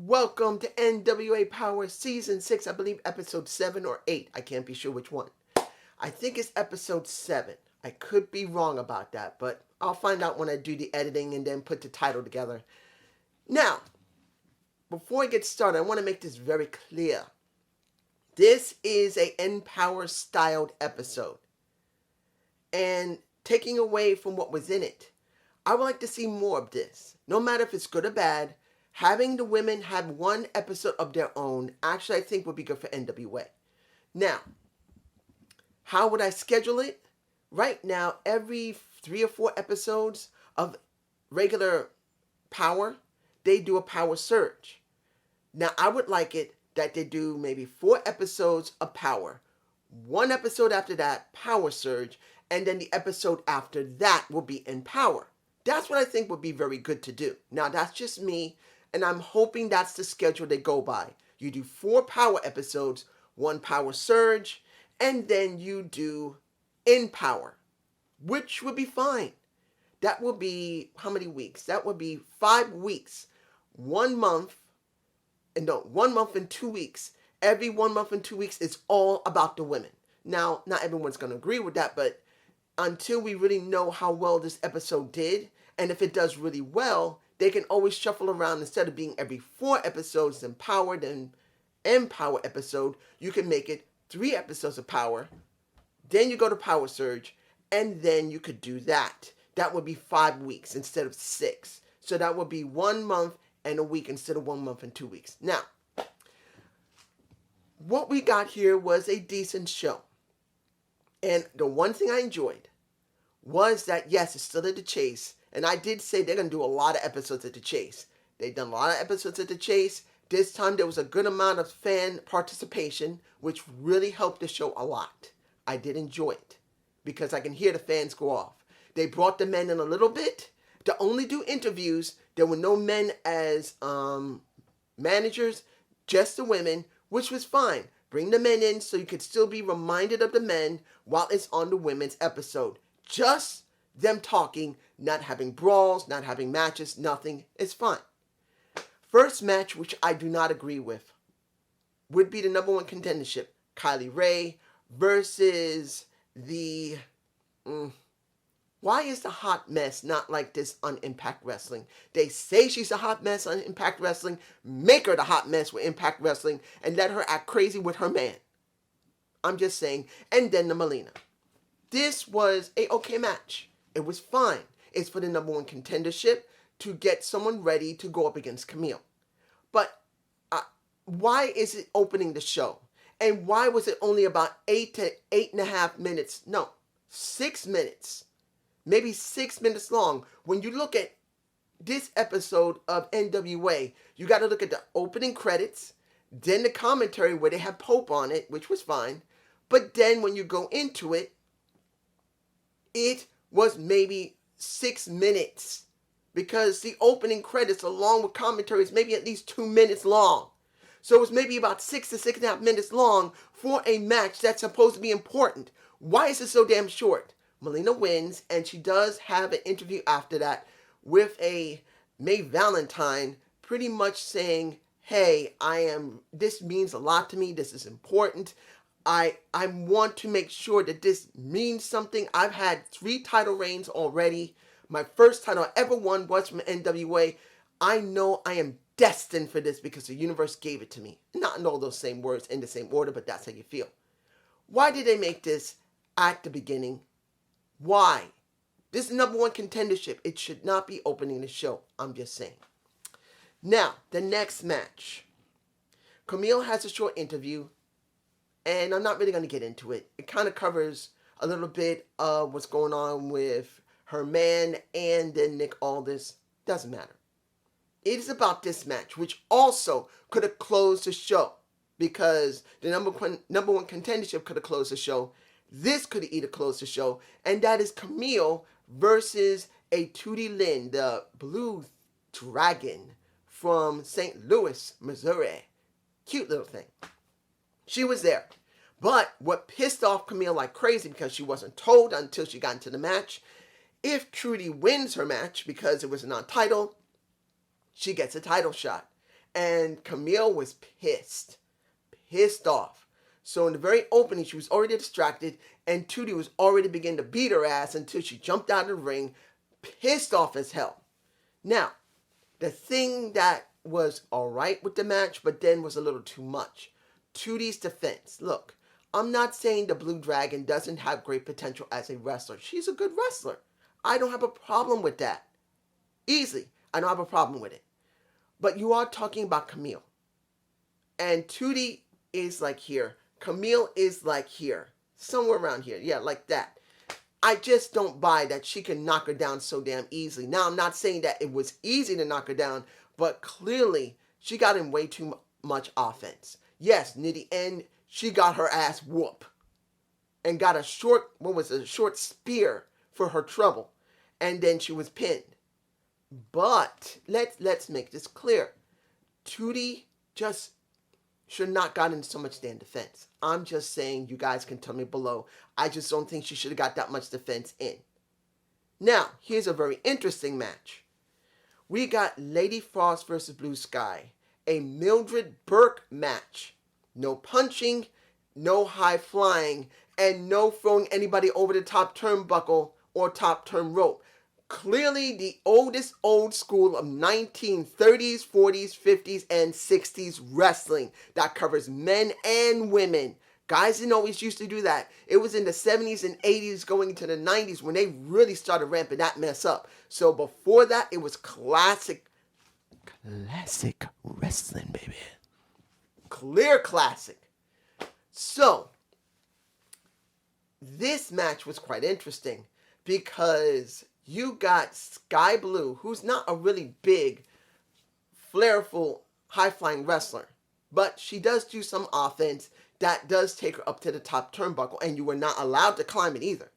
Welcome to NWA Powerrr Season 6, I believe episode 7 or 8. I can't be sure which one. I think it's episode 7. I could be wrong about that, but I'll find out when I do the editing and then put the title together. Now, before I get started, I want to make this very clear. This is a NPowerrr styled episode. And taking away from what was in it, I would like to see more of this. No matter if it's good or bad, having the women have one episode of their own, actually I think would be good for NWA. Now, how would I schedule it? Right now, every 3 or 4 episodes of regular Powerrr, they do a Powerrr surge. Now, I would like it that they do maybe 4 episodes of Powerrr. 1 episode after that, Powerrr surge, and then the episode after that will be in Powerrr. That's what I think would be very good to do. Now, that's just me. And I'm hoping that's the schedule they go by. You do 4 Powerrr episodes, 1 Powerrr surge, and then you do in Powerrr, which would be fine. That would be, how many weeks? That would be 5 weeks. 1 month, and no, 1 month and 2 weeks. Every 1 month and 2 weeks is all about the women. Now, not everyone's going to agree with that, but until we really know how well this episode did, and if it does really well, they can always shuffle around. Instead of being every 4 episodes in Powerrr, then Powerrr episode, you can make it 3 episodes of Powerrr. Then you go to Powerrr surge, and then you could do that. That would be 5 weeks instead of 6. So that would be 1 month and a week instead of 1 month and 2 weeks. Now, what we got here was a decent show. And the one thing I enjoyed was that, yes, it's still at the Chase. And I did say they're going to do a lot of episodes at the Chase. They've done a lot of episodes at the Chase. This time there was a good amount of fan participation, which really helped the show a lot. I did enjoy it because I can hear the fans go off. They brought the men in a little bit to only do interviews. There were no men as managers, just the women, which was fine. Bring the men in so you could still be reminded of the men while it's on the women's episode. Just them talking, not having brawls, not having matches, nothing. It's fine. First match, which I do not agree with, would be the number 1 contendership. Kylie Ray versus the... Why is the hot mess not like this on Impact Wrestling? They say she's a hot mess on Impact Wrestling. Make her the hot mess with Impact Wrestling and let her act crazy with her man. I'm just saying. And then the Melina. This was a okay match. It was fine. It's for the number 1 contendership to get someone ready to go up against Camille. But why is it opening the show? And why was it only about 8 to 8.5 minutes? No, 6 minutes. Maybe 6 minutes long. When you look at this episode of NWA, you got to look at the opening credits, then the commentary where they have Pope on it, which was fine. But then when you go into it, it was maybe 6 minutes because the opening credits along with commentary is maybe at least 2 minutes long. So it was maybe about 6 to 6.5 minutes long for a match that's supposed to be important. Why is it so damn short? Melina wins, and she does have an interview after that with a May Valentine pretty much saying, hey, this means a lot to me. This is important. I want to make sure that this means something. I've had 3 title reigns already. My first title I ever won was from NWA. I know I am destined for this because the universe gave it to me. Not in all those same words in the same order, but that's how you feel. Why did they make this at the beginning? Why? This is number 1 contendership. It should not be opening the show. I'm just saying. Now, the next match. Camille has a short interview, and I'm not really going to get into it. It kind of covers a little bit of what's going on with her man, and then Nick Aldis. Doesn't matter. It is about this match, which also could have closed the show because the number one contendership could have closed the show. This could have either closed the show, and that is Camille versus a Tootie Lynn, the Blue Dragon from St. Louis, Missouri. Cute little thing. She was there. But what pissed off Camille like crazy, because she wasn't told until she got into the match, if Trudy wins her match, because it was a non-title, she gets a title shot. And Camille was pissed off. So in the very opening, she was already distracted, and Tootie was already beginning to beat her ass until she jumped out of the ring, pissed off as hell. Now, the thing that was alright with the match, but then was a little too much. Tootie's defense. Look, I'm not saying the Blue Dragon doesn't have great potential as a wrestler. She's a good wrestler. I don't have a problem with that. Easily, I don't have a problem with it. But you are talking about Camille. And Tootie is like here. Camille is like here. Somewhere around here. Yeah, like that. I just don't buy that she can knock her down so damn easily. Now, I'm not saying that it was easy to knock her down, but clearly she got in way too much offense. Yes, near the end, she got her ass whooped and got a short spear for her trouble. And then she was pinned. But let's make this clear. Tootie just should not got in so much damn defense. I'm just saying, you guys can tell me below. I just don't think she should have got that much defense in. Now, here's a very interesting match. We got Lady Frost versus Blue Sky. A Mildred Burke match. No punching, no high flying, and no throwing anybody over the top turnbuckle or top turn rope. Clearly the oldest old school of 1930s, 40s, 50s, and 60s wrestling that covers men and women. Guys didn't always used to do that. It was in the 70s and 80s going into the 90s when they really started ramping that mess up. So before that, it was classic wrestling, baby. Clear classic. So, this match was quite interesting because you got Sky Blue, who's not a really big, flairful, high-flying wrestler. But she does do some offense that does take her up to the top turnbuckle, and you were not allowed to climb it either.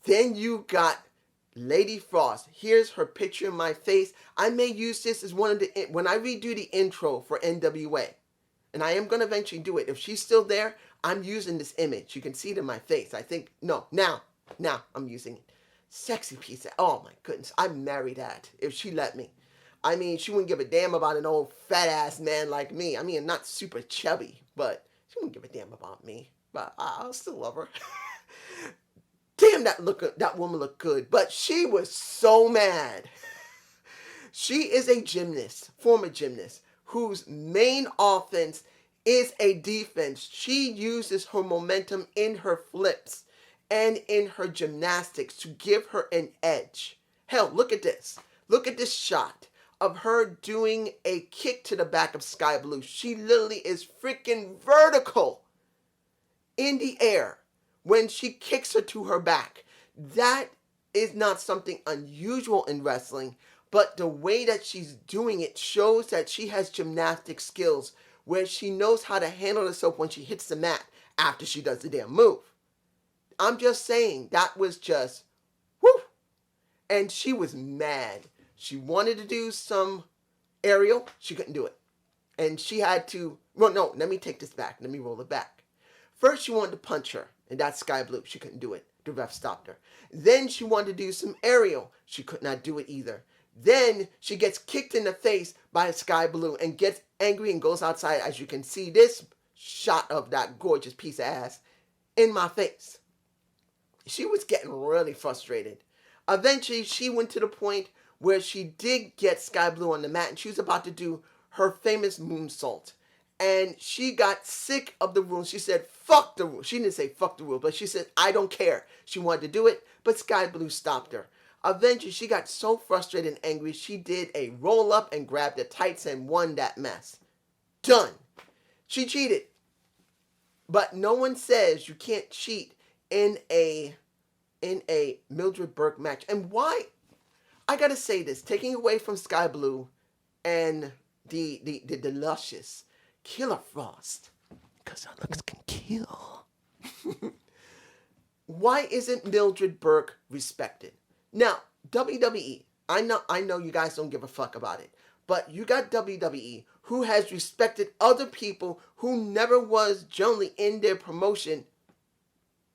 Then you got Lady Frost. Here's her picture in my face. I may use this as when I redo the intro for NWA. And I am going to eventually do it. If she's still there, I'm using this image. You can see it in my face. I think, no, now I'm using it. Sexy piece of, oh my goodness, I'd marry that if she let me. I mean, she wouldn't give a damn about an old fat ass man like me. I mean, not super chubby, but she wouldn't give a damn about me. But I'll still love her. Damn, that woman looked good. But she was so mad. She is a gymnast, former gymnast, whose main offense is a defense. She uses her momentum in her flips and in her gymnastics to give her an edge. Hell, look at this. Look at this shot of her doing a kick to the back of Sky Blue. She literally is freaking vertical in the air when she kicks her to her back. That is not something unusual in wrestling, but the way that she's doing it shows that she has gymnastic skills where she knows how to handle herself when she hits the mat after she does the damn move. I'm just saying, that was just, whoo! And she was mad. She wanted to do some aerial. She couldn't do it. And she had to, well, no, let me take this back. Let me roll it back. First, she wanted to punch her, and that's Sky Blue. She couldn't do it. The ref stopped her. Then she wanted to do some aerial. She could not do it either. Then she gets kicked in the face by Sky Blue and gets angry and goes outside. As you can see, this shot of that gorgeous piece of ass in my face. She was getting really frustrated. Eventually, she went to the point where she did get Sky Blue on the mat and she was about to do her famous moonsault. And she got sick of the rules. She said, fuck the rules. She didn't say fuck the rules, but she said, I don't care. She wanted to do it, but Sky Blue stopped her. Eventually, she got so frustrated and angry, she did a roll-up and grabbed the tights and won that mess. Done. She cheated. But no one says you can't cheat in a in a Mildred Burke match. And why? I gotta say this, taking away from Sky Blue and the luscious Killer Frost, because her looks can kill. Why isn't Mildred Burke respected? Now, WWE, I know you guys don't give a fuck about it, but you got WWE who has respected other people who never was generally in their promotion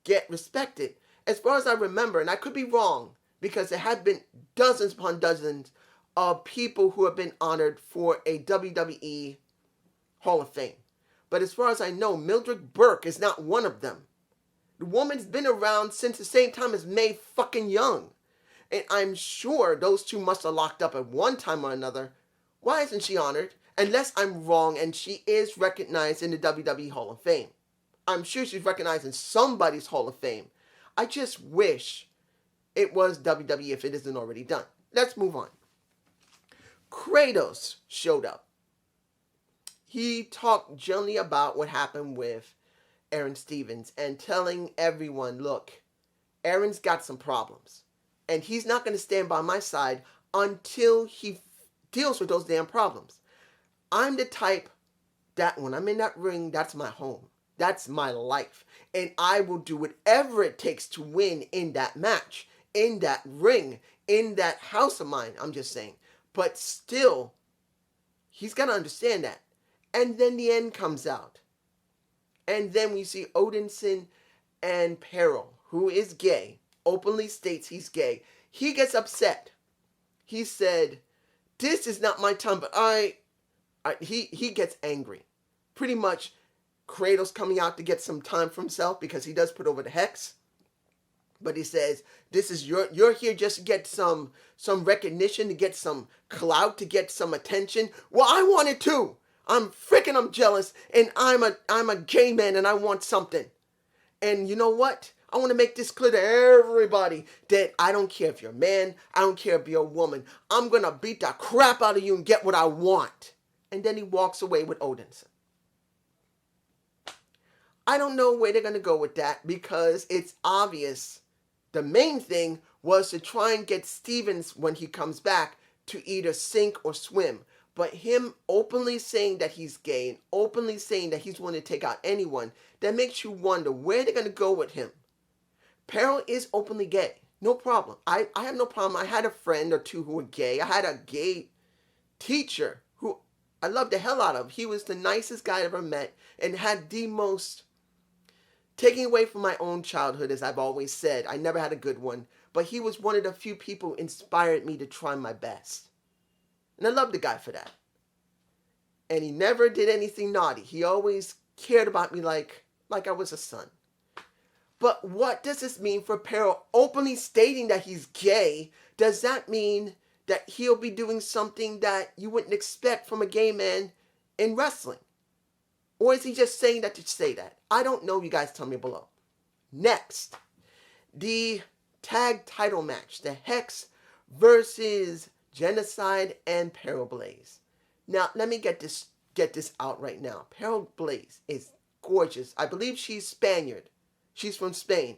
get respected. As far as I remember, and I could be wrong, because there have been dozens upon dozens of people who have been honored for a WWE Hall of Fame. But as far as I know, Mildred Burke is not one of them. The woman's been around since the same time as Mae fucking Young. And I'm sure those two must have locked up at one time or another. Why isn't she honored? Unless I'm wrong and she is recognized in the WWE Hall of Fame. I'm sure she's recognized in somebody's Hall of Fame. I just wish it was WWE if it isn't already done. Let's move on. Kratos showed up. He talked generally about what happened with Aaron Stevens and telling everyone, look, Aaron's got some problems. And he's not going to stand by my side until he deals with those damn problems. I'm the type that when I'm in that ring, that's my home. That's my life. And I will do whatever it takes to win in that match, in that ring, in that house of mine, I'm just saying. But still, he's got to understand that. And then the end comes out. And then we see Odinson and Powerrr, who is gay, openly states he's gay. He gets upset. He said, this is not my time, but he gets angry. Pretty much, Kratos coming out to get some time for himself because he does put over the hex. But he says, this is you're here just to get some recognition, to get some clout, to get some attention. Well, I want it too. I'm jealous, and I'm a gay man, and I want something. And you know what? I want to make this clear to everybody that I don't care if you're a man, I don't care if you're a woman. I'm going to beat the crap out of you and get what I want. And then he walks away with Odinson. I don't know where they're going to go with that because it's obvious. The main thing was to try and get Stevens, when he comes back, to either sink or swim. But him openly saying that he's gay and openly saying that he's willing to take out anyone, that makes you wonder where they're going to go with him. Powerrr is openly gay. No problem. I have no problem. I had a friend or two who were gay. I had a gay teacher who I loved the hell out of. He was the nicest guy I ever met and had the most, taking away from my own childhood, as I've always said, I never had a good one, but he was one of the few people who inspired me to try my best. And I loved the guy for that. And he never did anything naughty. He always cared about me like I was a son. But what does this mean for Powerrr openly stating that he's gay? Does that mean that he'll be doing something that you wouldn't expect from a gay man in wrestling? Or is he just saying that to say that? I don't know. You guys tell me below. Next, the tag title match. The Hex versus Genocide and Powerrr Blaze. Now, let me get this out right now. Powerrr Blaze is gorgeous. I believe she's Spaniard. She's from Spain.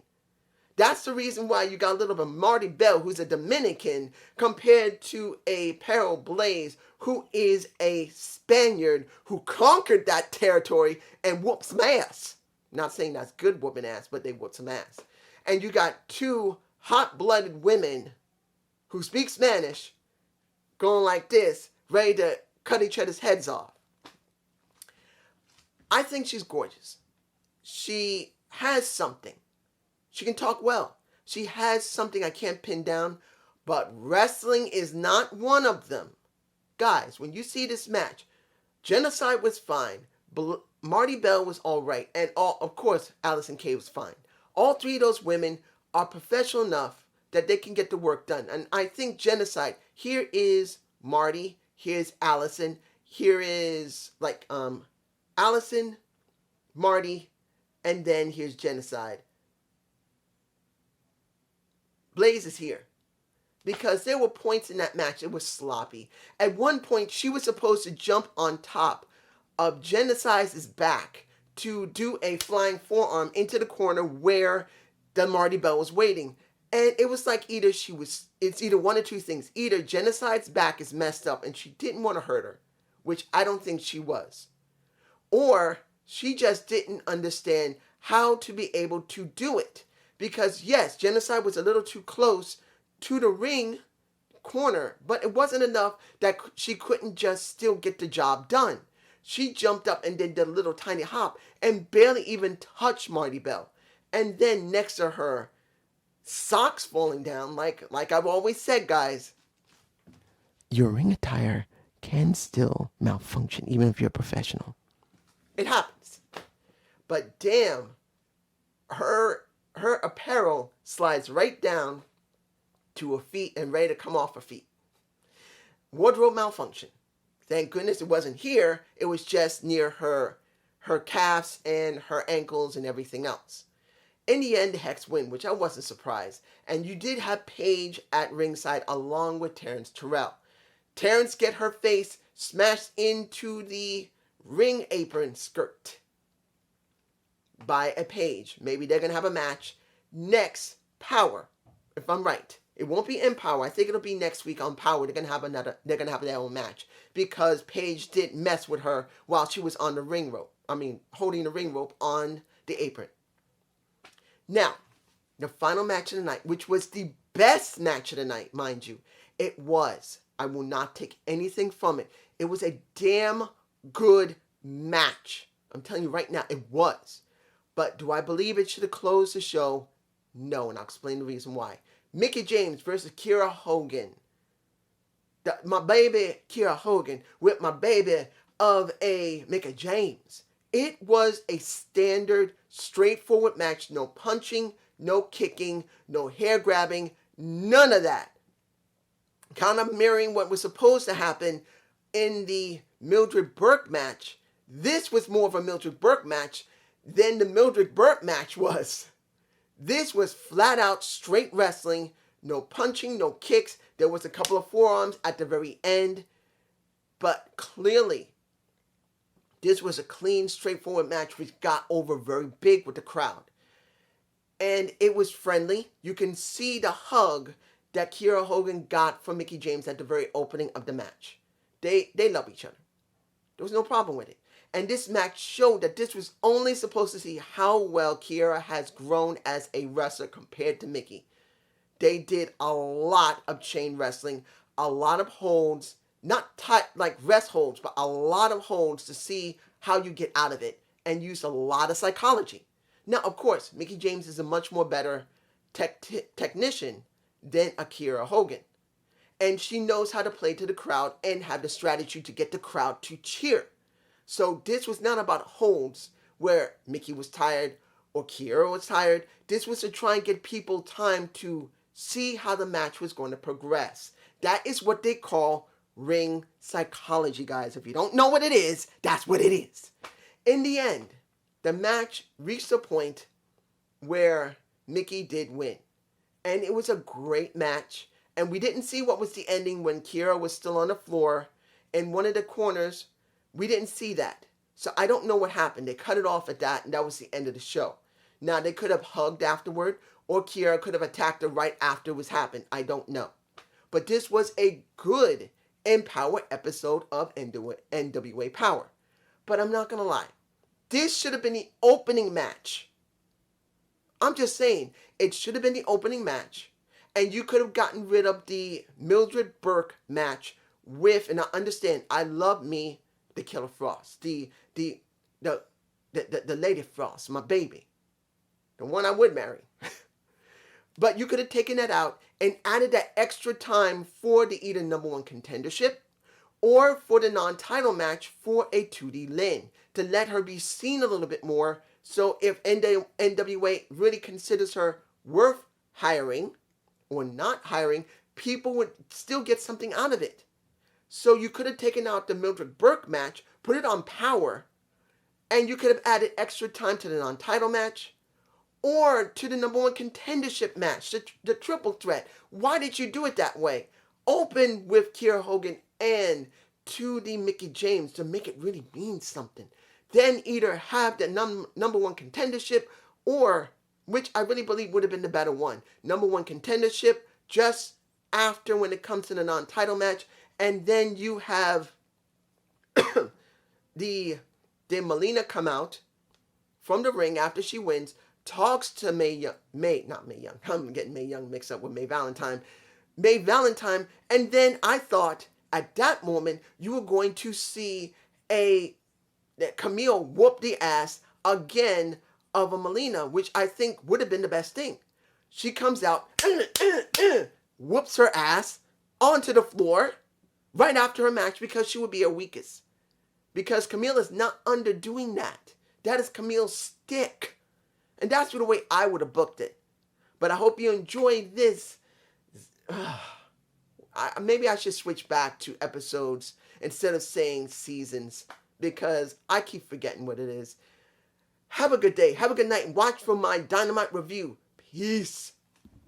That's the reason why you got a little bit of Marty Bell, who's a Dominican, compared to a Powerrr Blaze, who is a Spaniard who conquered that territory and whooped some ass. Not saying that's good whooping ass, but they whooped some ass. And you got two hot-blooded women who speak Spanish going like this, ready to cut each other's heads off. I think she's gorgeous. She has something. She can talk well. She has something I can't pin down, but wrestling is not one of them. Guys, when you see this match, Genocide was fine. Marty Bell was all right. And of course, Allison Kay was fine. All three of those women are professional enough that they can get the work done. And I think Genocide, here is Marty, here's Allison, here is Allison, Marty, and then here's Genocide. Blaze is here. Because there were points in that match, it was sloppy. At one point, she was supposed to jump on top of Genocide's back to do a flying forearm into the corner where the Marty Bell was waiting. And it was like it's either one or two things. Either Genocide's back is messed up and she didn't want to hurt her, which I don't think she was. Or she just didn't understand how to be able to do it. Because yes, Genocide was a little too close to the ring corner, but it wasn't enough that she couldn't just still get the job done. She jumped up and did the little tiny hop and barely even touched Marty Bell. And then next to her, socks falling down, like I've always said, guys, your ring attire can still malfunction even if you're a professional. It happens. But damn, her apparel slides right down to her feet and ready to come off her feet. Wardrobe malfunction. Thank goodness it wasn't here. It was just near her calves and her ankles and everything else. In the end, the Hex win, which I wasn't surprised. And you did have Paige at ringside along with Terrence Terrell. Terrence get her face smashed into the ring apron skirt by a Paige. Maybe they're going to have a match next Powerrr, if I'm right. It won't be in Powerrr. I think it'll be next week on Powerrr. They're going to have their own match because Paige did mess with her while she was on the ring rope. Holding the ring rope on the apron. Now, the final match of the night, which was the best match of the night, mind you. It was. I will not take anything from it. It was a damn good match. I'm telling you right now, it was. But do I believe it should have closed the show? No, and I'll explain the reason why. Mickie James versus Kiera Hogan. My baby Kiera Hogan with my baby of a Mickie James. It was a standard, straightforward match. No punching, no kicking, no hair grabbing, none of that. Kind of mirroring what was supposed to happen in the Mildred Burke match. This was more of a Mildred Burke match than the Mildred Burke match was. This was flat out straight wrestling. No punching, no kicks. There was a couple of forearms at the very end. But clearly, this was a clean, straightforward match which got over very big with the crowd. And it was friendly. You can see the hug that Kiera Hogan got from Mickie James at the very opening of the match. They love each other. There was no problem with it. And this match showed that this was only supposed to see how well Kiera has grown as a wrestler compared to Mickie. They did a lot of chain wrestling, a lot of holds, not tight like rest holds, but a lot of holds to see how you get out of it, and used a lot of psychology. Now, of course, Mickie James is a much more better technician than Kiera Hogan. And she knows how to play to the crowd and have the strategy to get the crowd to cheer. So this was not about holds where Mickie was tired or Kiera was tired. This was to try and get people time to see how the match was going to progress. That is what they call ring psychology, guys. If you don't know what it is, that's what it is. In the end, the match reached a point where Mickie did win. And it was a great match. And we didn't see what was the ending when Kiera was still on the floor in one of the corners. We didn't see that. So I don't know what happened. They cut it off at that, and that was the end of the show. Now, they could have hugged afterward, or Kiera could have attacked her right after it was happened. I don't know. But this was a good Powerrr episode of NWA Powerrr. But I'm not going to lie. This should have been the opening match. I'm just saying, it should have been the opening match. And you could have gotten rid of the Mildred Burke match with, and I understand, I love me the Killer Frost, the Lady Frost, my baby, the one I would marry. But you could have taken that out and added that extra time for the either number one contendership or for the non-title match for a 2D Lynn to let her be seen a little bit more. So if NWA really considers her worth hiring or not hiring, people would still get something out of it. So you could have taken out the Mildred Burke match, put it on Powerrr, and you could have added extra time to the non-title match or to the number one contendership match, the triple threat. Why did you do it that way? Open with Kiera Hogan and to the Mickie James to make it really mean something. Then either have the number one contendership or which I really believe would have been the better one. Number one contendership just after when it comes to the non-title match, and then you have the Melina come out from the ring after she wins, talks to not Mae Young. I'm getting Mae Young mixed up with Mae Valentine. Mae Valentine, and then I thought at that moment you were going to see that Camille whoop the ass again of a Melina, which I think would have been the best thing. She comes out, whoops her ass onto the floor right after her match because she would be her weakest. Because Camille is not underdoing that. That is Camille's stick. And that's the way I would have booked it. But I hope you enjoyed this. Maybe I should switch back to episodes instead of saying seasons, because I keep forgetting what it is. Have a good day. Have a good night. And watch for my Dynamite review. Peace.